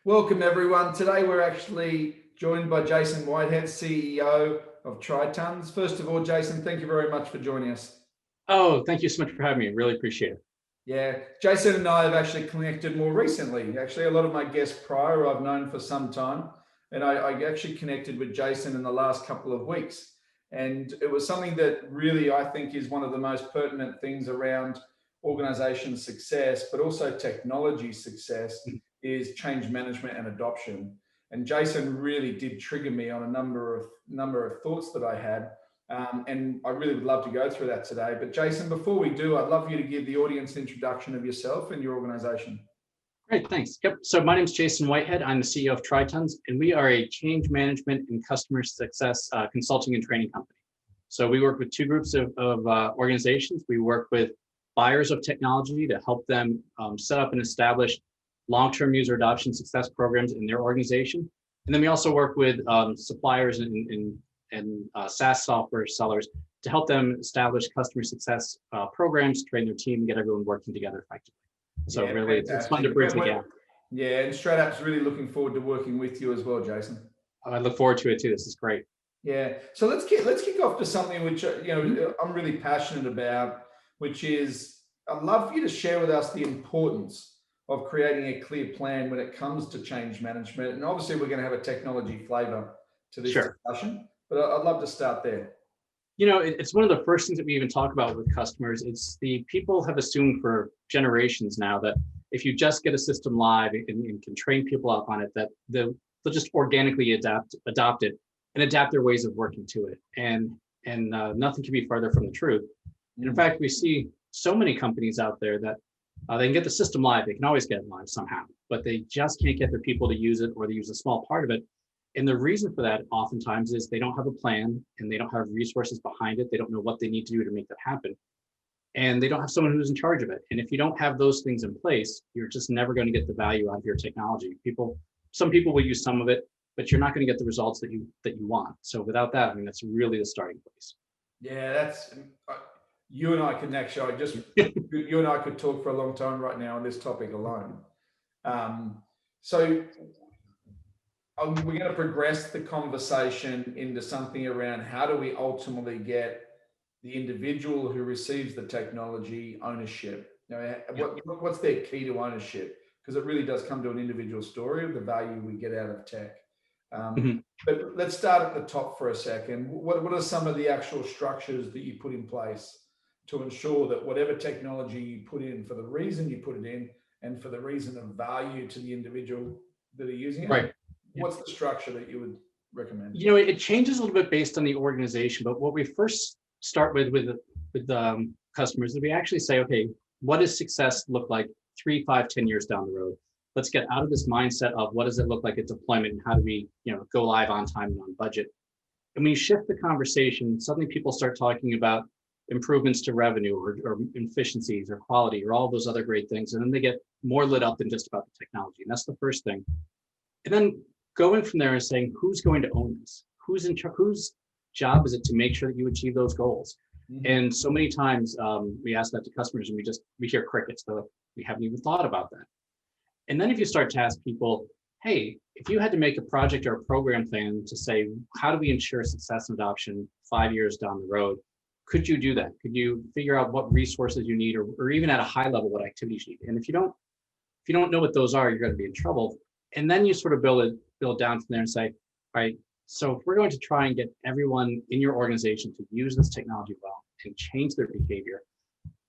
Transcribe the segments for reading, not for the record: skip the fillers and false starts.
Welcome everyone. Today we're actually joined by Jason Whitehead, CEO of Tritons. First of all, Jason, thank you very much for joining us. Oh, thank you so much for having me. Really appreciate it. Yeah, Jason and I have actually connected more recently. Actually, a lot of my guests prior I've known for some time, and I actually connected with Jason in the last couple of weeks. And it was something that really I think is one of the most pertinent things around organization success, but also technology success, is change management and adoption. And Jason really did trigger me on a number of thoughts that I had. And I really would love to go through that today. But Jason, before we do, I'd love you to give the audience an introduction of yourself and your organization. Great, thanks. Yep. So my name is Jason Whitehead. I'm the CEO of Tritons, and we are a change management and customer success consulting and training company. So we work with two groups of organizations. We work with buyers of technology to help them set up and establish long-term user adoption success programs in their organization. And then we also work with suppliers and SaaS software sellers to help them establish customer success programs, train their team, and get everyone working together effectively. So Yeah, really, it's fun to bridge the gap. Yeah, and stratapp's really looking forward to working with you as well, Jason. I look forward to it too. This is great. Yeah, so let's kick off to something which I'm really passionate about, which is I'd love for you to share with us the importance of creating a clear plan when it comes to change management. And obviously, we're going to have a technology flavor to this Sure. discussion, but I'd love to start there. It's one of the first things that we even talk about with customers. It's the people have assumed for generations now that if you just get a system live and can train people up on it, that they'll just organically adopt it and adapt their ways of working to it. And nothing can be farther from the truth. And in fact, we see so many companies out there that they can get the system live. They can always get it live somehow, but they just can't get their people to use it, or they use a small part of it. And the reason for that oftentimes is they don't have a plan and they don't have resources behind it. They don't know what they need to do to make that happen. And they don't have someone who's in charge of it. And if you don't have those things in place, you're just never going to get the value out of your technology. Some people will use some of it, but you're not going to get the results that you want. So without that, I mean, that's really the starting place. Yeah, that's you and I can actually you and I could talk for a long time right now on this topic alone. So we're going to progress the conversation into something around how do we ultimately get the individual who receives the technology ownership. What's their key to ownership? Because it really does come to an individual story of the value we get out of tech. But let's start at the top for a second. What are some of the actual structures that you put in place to ensure that whatever technology you put in for the reason you put it in and for the reason of value to the individual that are using it? Right. What's the structure that you would recommend? It changes a little bit based on the organization, but what we first start with customers is we actually say, okay, what does success look like 3, 5, 10 years down the road? Let's get out of this mindset of what does it look like at deployment and how do we, go live on time and on budget. And when you shift the conversation, suddenly people start talking about improvements to revenue or efficiencies or quality or all those other great things. And then they get more lit up than just about the technology. And that's the first thing. And then going from there and saying, who's going to own this? Whose job is it to make sure that you achieve those goals? And so many times we ask that to customers and we hear crickets. They're like, we haven't even thought about that. And then if you start to ask people, hey, if you had to make a project or a program plan to say, how do we ensure success and adoption 5 years down the road? Could you do that? Could you figure out what resources you need or even at a high level, what activities you need? And if you don't know what those are, you're going to be in trouble. And then you sort of build down from there and say, all right, so if we're going to try and get everyone in your organization to use this technology well and change their behavior,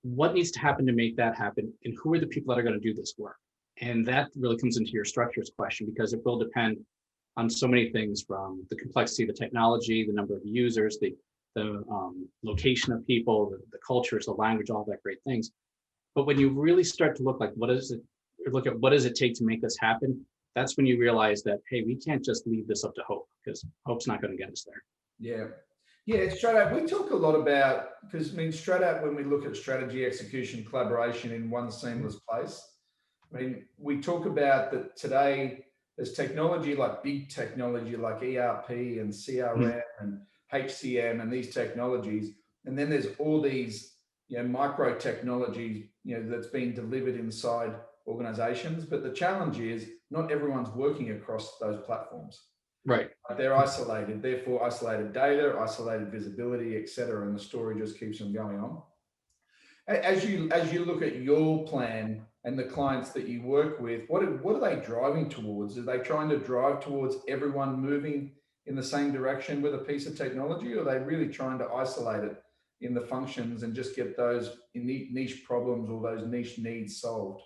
what needs to happen to make that happen? And who are the people that are going to do this work? And that really comes into your structures question, because it will depend on so many things, from the complexity of the technology, the number of users, the location of people, the cultures, the language, all that great things. But when you really start to look at what does it take to make this happen, that's when you realize that, hey, we can't just leave this up to hope, because hope's not going to get us there. Yeah, stratapp. We talk a lot about, because stratapp, when we look at strategy, execution, collaboration in one seamless place, we talk about that today there's technology like big technology like ERP and CRM and HCM and these technologies. And then there's all these micro technologies that's being delivered inside organizations, but the challenge is not everyone's working across those platforms. Right. They're isolated, therefore isolated data, isolated visibility, et cetera, and the story just keeps on going on. As you look at your plan and the clients that you work with, what are they driving towards? Are they trying to drive towards everyone moving in the same direction with a piece of technology, or are they really trying to isolate it in the functions and just get those niche problems or those niche needs solved?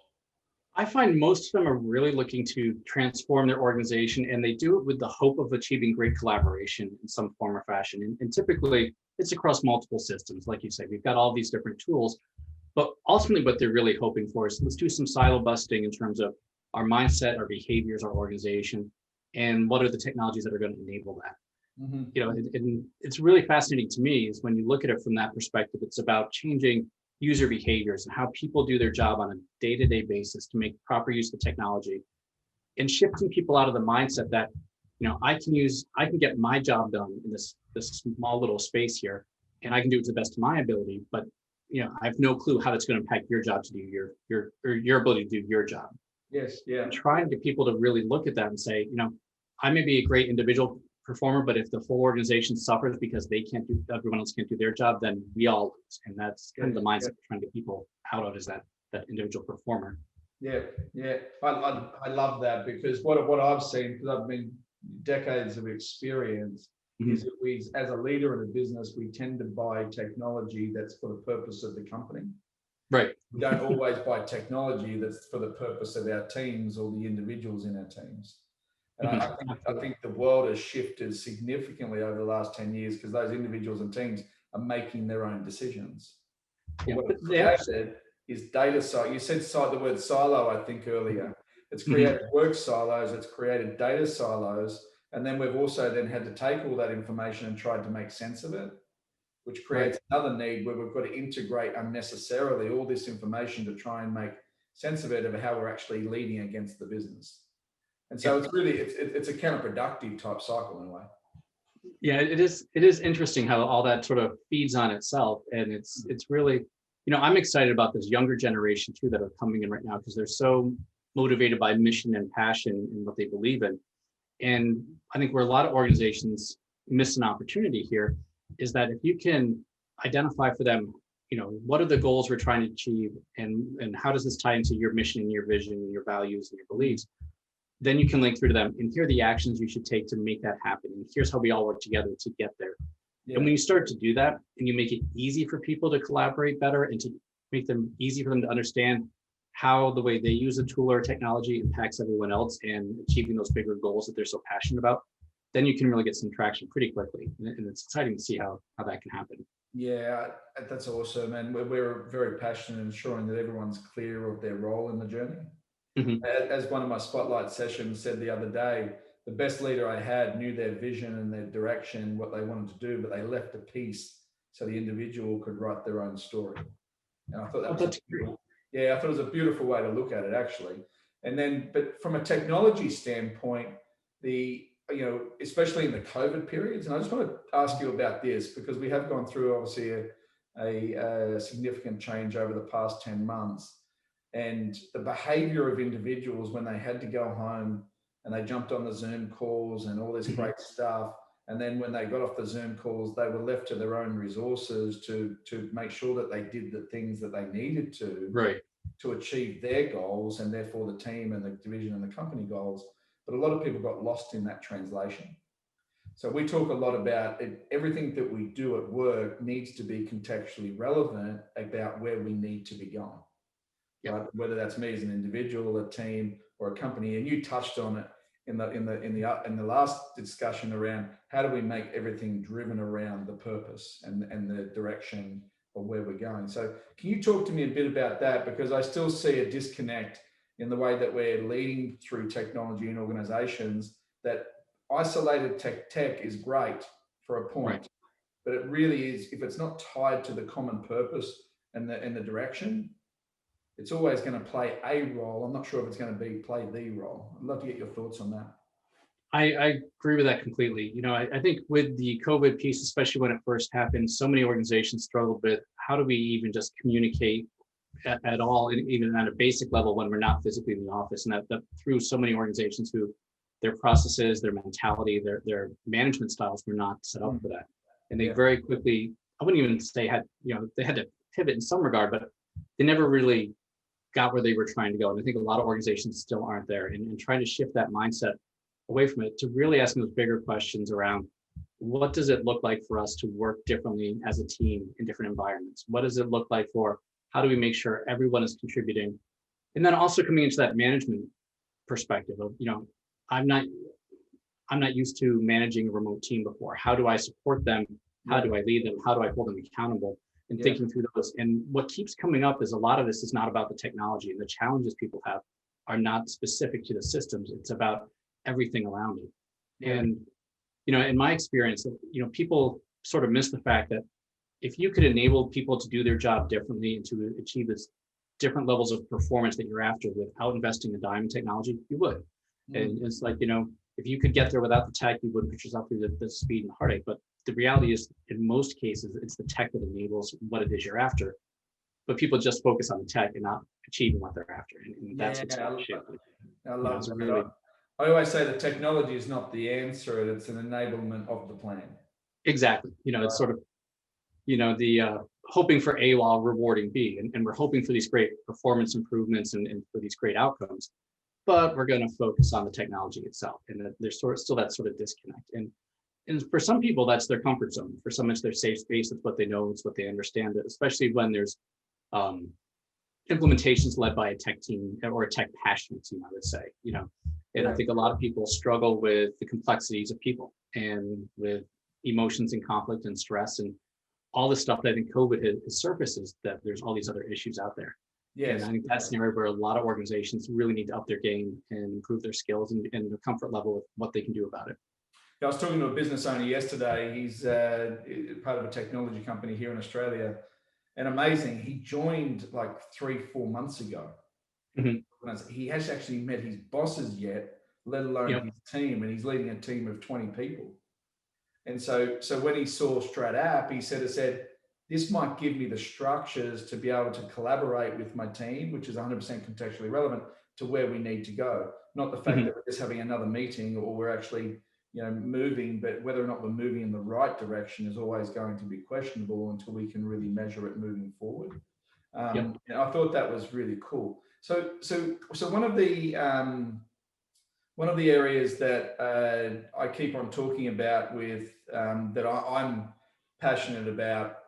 I find most of them are really looking to transform their organization, and they do it with the hope of achieving great collaboration in some form or fashion. And typically it's across multiple systems. Like you said, we've got all these different tools, but ultimately what they're really hoping for is, let's do some silo busting in terms of our mindset, our behaviors, our organization, and what are the technologies that are going to enable that. Mm-hmm. You know, and it's really fascinating to me is when you look at it from that perspective, it's about changing user behaviors and how people do their job on a day-to-day basis to make proper use of technology, and shifting people out of the mindset that, you know, I can get my job done in this small little space here, and I can do it to the best of my ability, but you know, I have no clue how that's going to impact your job to do your ability to do your job. Yes, yeah. And trying to get people to really look at that and say, you know, I may be a great individual performer, but if the whole organization suffers because everyone else can't do their job, then we all lose. And that's kind of the mindset we're trying to get people out of, is that individual performer. Yeah, yeah. I love that, because what I've seen, because I've been decades of experience, is that we, as a leader in a business, we tend to buy technology that's for the purpose of the company. Right. We don't always buy technology that's for the purpose of our teams or the individuals in our teams. And I think the world has shifted significantly over the last 10 years, because those individuals and teams are making their own decisions. Yeah, what it's created is data silo. You said the word silo, I think, earlier. It's created work silos, it's created data silos, and then we've also then had to take all that information and tried to make sense of it, which creates another need where we've got to integrate unnecessarily all this information to try and make sense of it, of how we're actually leading against the business. And so it's really, it's a counterproductive type cycle in a way. Yeah, it is interesting how all that sort of feeds on itself. And it's really, you know, I'm excited about this younger generation too that are coming in right now, because they're so motivated by mission and passion in what they believe in. And I think where a lot of organizations miss an opportunity here is that if you can identify for them, you know, what are the goals we're trying to achieve, and how does this tie into your mission and your vision and your values and your beliefs, then you can link through to them, and here are the actions you should take to make that happen. And here's how we all work together to get there. Yeah. And when you start to do that, and you make it easy for people to collaborate better, and to make them easy for them to understand how the way they use a tool or technology impacts everyone else and achieving those bigger goals that they're so passionate about, then you can really get some traction pretty quickly. And it's exciting to see how that can happen. Yeah, that's awesome. And we're very passionate in ensuring that everyone's clear of their role in the journey. As one of my spotlight sessions said the other day, the best leader I had knew their vision and their direction, what they wanted to do, but they left a piece so the individual could write their own story. And I thought that was I thought it was a beautiful way to look at it, actually. And then, but from a technology standpoint, especially in the COVID periods, and I just want to ask you about this, because we have gone through obviously a significant change over the past 10 months. And the behavior of individuals when they had to go home and they jumped on the Zoom calls and all this great stuff. And then when they got off the Zoom calls, they were left to their own resources to make sure that they did the things that they needed to achieve their goals, and therefore the team and the division and the company goals. But a lot of people got lost in that translation. So we talk a lot about everything that we do at work needs to be contextually relevant about where we need to be going. Yeah. Right? Whether that's me as an individual, a team, or a company. And you touched on it in the last discussion around how do we make everything driven around the purpose and the direction of where we're going. So can you talk to me a bit about that? Because I still see a disconnect in the way that we're leading through technology in organizations. That isolated tech is great for a point, but it really is, if it's not tied to the common purpose and the direction, it's always going to play a role. I'm not sure if it's going to play the role. I'd love to get your thoughts on that. I agree with that completely. You know, I think with the COVID piece, especially when it first happened, so many organizations struggled with how do we even just communicate at all, and even at a basic level when we're not physically in the office. And that through so many organizations who their processes, their mentality, their management styles were not set up for that. And they very quickly, I wouldn't even say they had to pivot in some regard, but they never really got where they were trying to go. And I think a lot of organizations still aren't there, and trying to shift that mindset away from it to really asking those bigger questions around what does it look like for us to work differently as a team in different environments? What does it look like for how do we make sure everyone is contributing? And then also coming into that management perspective of, I'm not used to managing a remote team before. How do I support them? How do I lead them? How do I hold them accountable? And thinking through those. And what keeps coming up is a lot of this is not about the technology, and the challenges people have are not specific to the systems. It's about everything around it. And, in my experience, people sort of miss the fact that if you could enable people to do their job differently and to achieve this different levels of performance that you're after without investing a dime in technology, you would. And it's like, if you could get there without the tech, you wouldn't put yourself through the speed and heartache. But the reality is, in most cases, it's the tech that enables what it is you're after. But people just focus on the tech and not achieving what they're after. And that's what's shifting. I love that. I always say the technology is not the answer, it's an enablement of the plan. Exactly. It's sort of, the hoping for A while rewarding B. And we're hoping for these great performance improvements and for these great outcomes. But we're going to focus on the technology itself. And there's still that sort of disconnect. And for some people, that's their comfort zone. For some, it's their safe space. It's what they know. It's what they understand. Especially when there's implementations led by a tech team or a tech passionate team, I would say. And I think a lot of people struggle with the complexities of people and with emotions and conflict and stress and all the stuff that I think COVID has surfaces, that there's all these other issues out there. And I think that's an area where a lot of organizations really need to up their game and improve their skills and their comfort level with what they can do about it. I was talking to a business owner yesterday. He's part of a technology company here in Australia, and amazing. He joined like 3-4 months ago. He has actually met his bosses yet, let alone his team, and he's leading a team of 20 people. And so when he saw stratapp, he said, this might give me the structures to be able to collaborate with my team, which is 100% contextually relevant to where we need to go. Not the fact that we're just having another meeting or we're actually, moving, but whether or not we're moving in the right direction is always going to be questionable until we can really measure it moving forward. And I thought that was really cool. So one of the areas that I keep on talking about with that I'm passionate about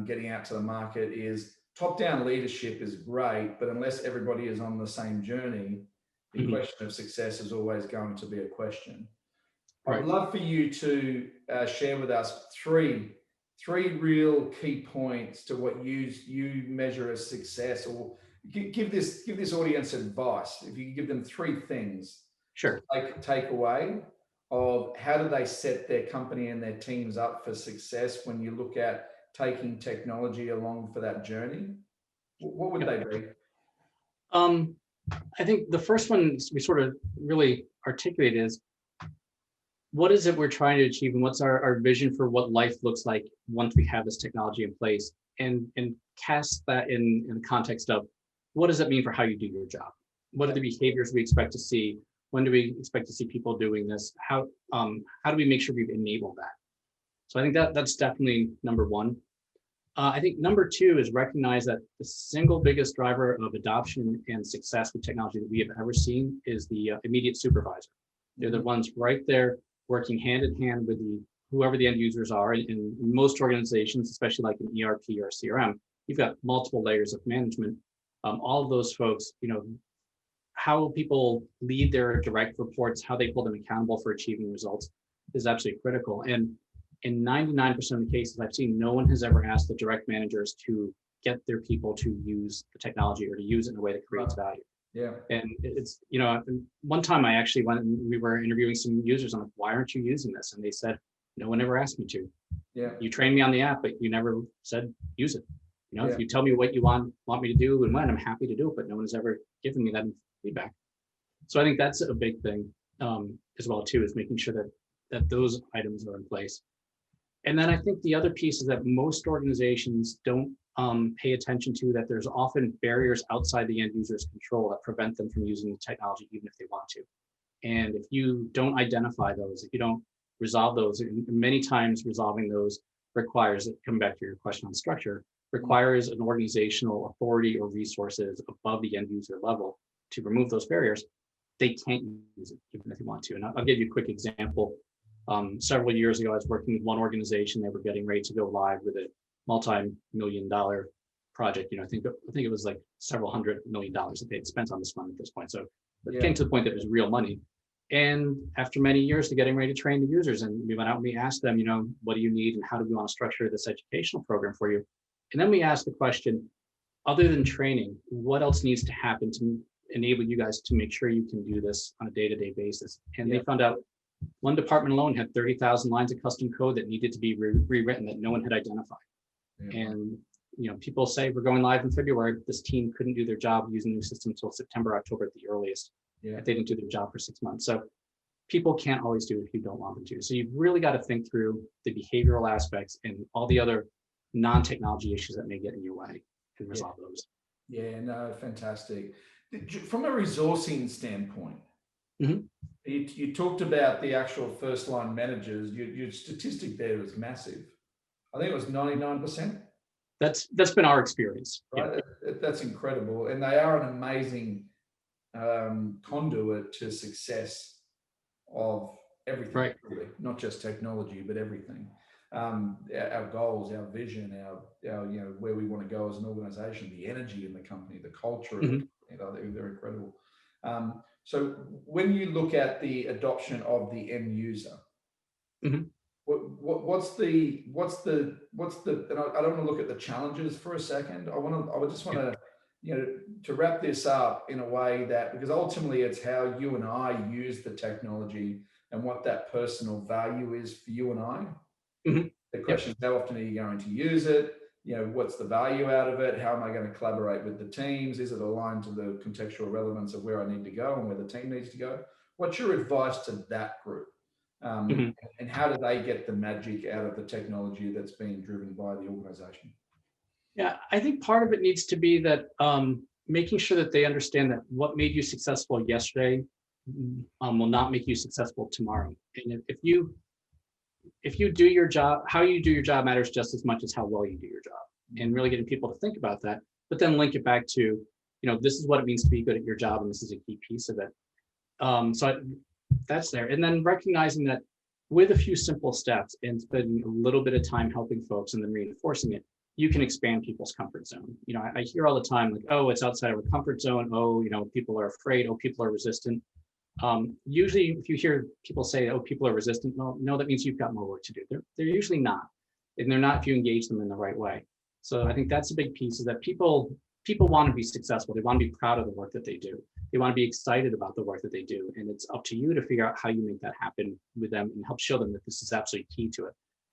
getting out to the market is top-down leadership is great, but unless everybody is on the same journey, the question of success is always going to be a question. I'd love for you to share with us three real key points to what you measure as success, or give this audience advice. If you could give them 3 things, take away of how do they set their company and their teams up for success when you look at taking technology along for that journey, what would they be? I think the first one we sort of really articulate is, what is it we're trying to achieve, and what's our vision for what life looks like once we have this technology in place, and cast that in the context of what does it mean for how you do your job? What are the behaviors we expect to see? When do we expect to see people doing this? How do we make sure we've enabled that? So I think that's definitely number one. I think number 2 is recognize that the single biggest driver of adoption and success with technology that we have ever seen is the immediate supervisor. They're the ones right there working hand in hand with whoever the end users are. In most organizations, especially like an ERP or a CRM, you've got multiple layers of management. All of those folks, how people lead their direct reports, how they hold them accountable for achieving results is absolutely critical. And in 99% of the cases I've seen, no one has ever asked the direct managers to get their people to use the technology or to use it in a way that creates value. And it's, one time I actually went and we were interviewing some users. I'm like, why aren't you using this? And they said, no one ever asked me to. You trained me on the app, but you never said use it. If you tell me what you want me to do and when, I'm happy to do it, but no one's ever given me that feedback. So I think that's a big thing as well too, is making sure that those items are in place. And then I think the other piece is that most organizations don't pay attention to that there's often barriers outside the end user's control that prevent them from using the technology even if they want to. And if you don't identify those, if you don't resolve those, and many times resolving those requires, coming back to your question on structure, requires an organizational authority or resources above the end user level to remove those barriers. They can't use it even if they want to. And I'll give you a quick example. Several years ago, I was working with one organization. They were getting ready to go live with a multi-million-dollar project. I think it was like several $100 million that they had spent on this fund at this point. So it came to the point that it was real money. And after many years to getting ready to train the users, and we went out and we asked them, what do you need and how do we want to structure this educational program for you? And then we asked the question, other than training, what else needs to happen to enable you guys to make sure you can do this on a day-to-day basis? And they found out one department alone had 30,000 lines of custom code that needed to be rewritten that no one had identified. And people say we're going live in February, but this team couldn't do their job using the new system until September, October at the earliest. If they didn't do their job for 6 months. So people can't always do it if you don't want them to. So you've really got to think through the behavioral aspects and all the other non-technology issues that may get in your way and resolve those. Yeah, no, fantastic. From a resourcing standpoint, you talked about the actual first line managers. Your statistic there was massive. I think it was 99%. That's been our experience. Right? Yeah. That's incredible. And they are an amazing conduit to success of everything, really, not just technology, but everything. Our goals, our vision, our where we want to go as an organization, the energy in the company, the culture of the company, they're incredible. So when you look at the adoption of the end user, what's the and I don't want to look at the challenges for a second. I would just want to to wrap this up in a way that, because ultimately it's how you and I use the technology and what that personal value is for you and I. The question is, how often are you going to use it? What's the value out of it? How am I going to collaborate with the teams? Is it aligned to the contextual relevance of where I need to go and where the team needs to go? What's your advice to that group? And how do they get the magic out of the technology that's being driven by the organization? Yeah, I think part of it needs to be that making sure that they understand that what made you successful yesterday will not make you successful tomorrow. And if you do your job, how you do your job matters just as much as how well you do your job. And really getting people to think about that, but then link it back to, this is what it means to be good at your job, and this is a key piece of it. That's there. And then recognizing that with a few simple steps and spending a little bit of time helping folks and then reinforcing it, you can expand people's comfort zone. I hear all the time, like, oh, it's outside of a comfort zone. Oh, people are afraid. Oh, people are resistant. Usually if you hear people say, oh, people are resistant, well, no, that means you've got more work to do. They're usually not. And they're not if you engage them in the right way. So I think that's a big piece, is that people want to be successful. They want to be proud of the work that they do. They want to be excited about the work that they do. And it's up to you to figure out how you make that happen with them and help show them that this is absolutely key to it.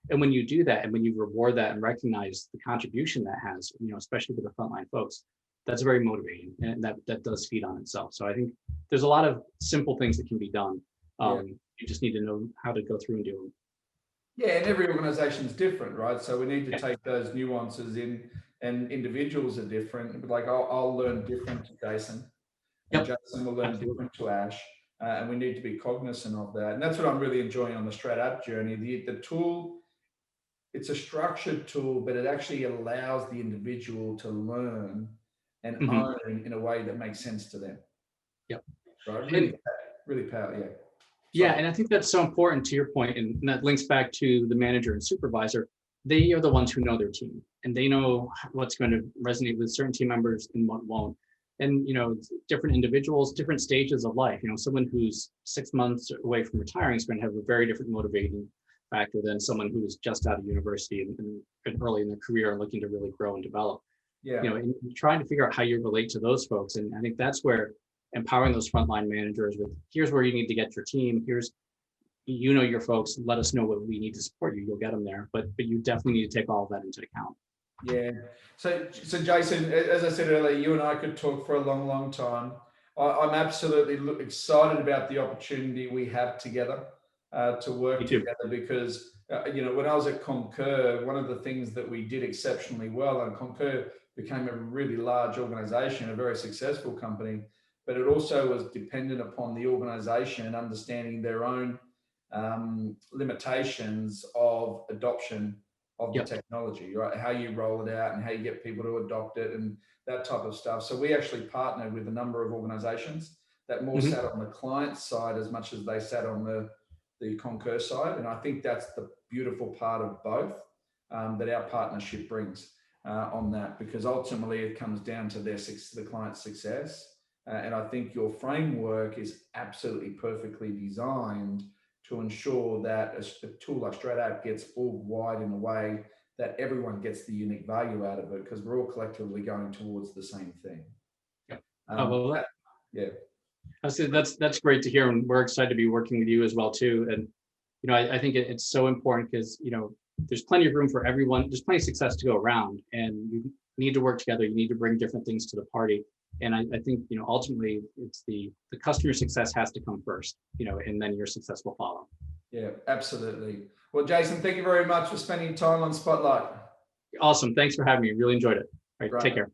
And when you do that, and when you reward that and recognize the contribution that has, especially with the frontline folks, that's very motivating, and that does feed on itself. So I think there's a lot of simple things that can be done. You just need to know how to go through and do them. Yeah, and every organization is different, right? So we need to take those nuances in, and individuals are different. Like I'll learn different to Jason, and Jason will learn different to Ash, and we need to be cognizant of that. And that's what I'm really enjoying on the stratapp journey. The tool, it's a structured tool, but it actually allows the individual to learn and own in a way that makes sense to them. Right? Really powerful. Yeah, and I think that's so important to your point, and that links back to the manager and supervisor. They are the ones who know their team, and they know what's going to resonate with certain team members and what won't. And different individuals, different stages of life. Someone who's 6 months away from retiring is going to have a very different motivating factor than someone who is just out of university and early in their career and looking to really grow and develop. And trying to figure out how you relate to those folks. And I think that's where empowering those frontline managers with, here's where you need to get your team, here's, your folks, let us know what we need to support you, you'll get them there. But you definitely need to take all of that into account. Yeah. So Jason, as I said earlier, you and I could talk for a long, long time. I'm absolutely excited about the opportunity we have together. to work Me too. together, because when I was at Concur, one of the things that we did exceptionally well, and Concur became a really large organization, a very successful company, but it also was dependent upon the organization understanding their own limitations of adoption of the Yep. technology, right? How you roll it out and how you get people to adopt it and that type of stuff. So we actually partnered with a number of organizations that more Mhm. sat on the client side as much as they sat on the Concur side. And I think that's the beautiful part of both, that our partnership brings on that, because ultimately it comes down to the client's success. And I think your framework is absolutely perfectly designed to ensure that a tool like stratapp gets all wide in a way that everyone gets the unique value out of it, because we're all collectively going towards the same thing. Yep. Well, Yeah. I said that's great to hear, and we're excited to be working with you as well too. And I think it's so important because there's plenty of room for everyone. There's plenty of success to go around, and you need to work together. You need to bring different things to the party. And I think ultimately it's the customer success has to come first, and then your success will follow. Yeah, absolutely. Well, Jason, thank you very much for spending time on Spotlight. Awesome. Thanks for having me. Really enjoyed it. All right, Right. take care.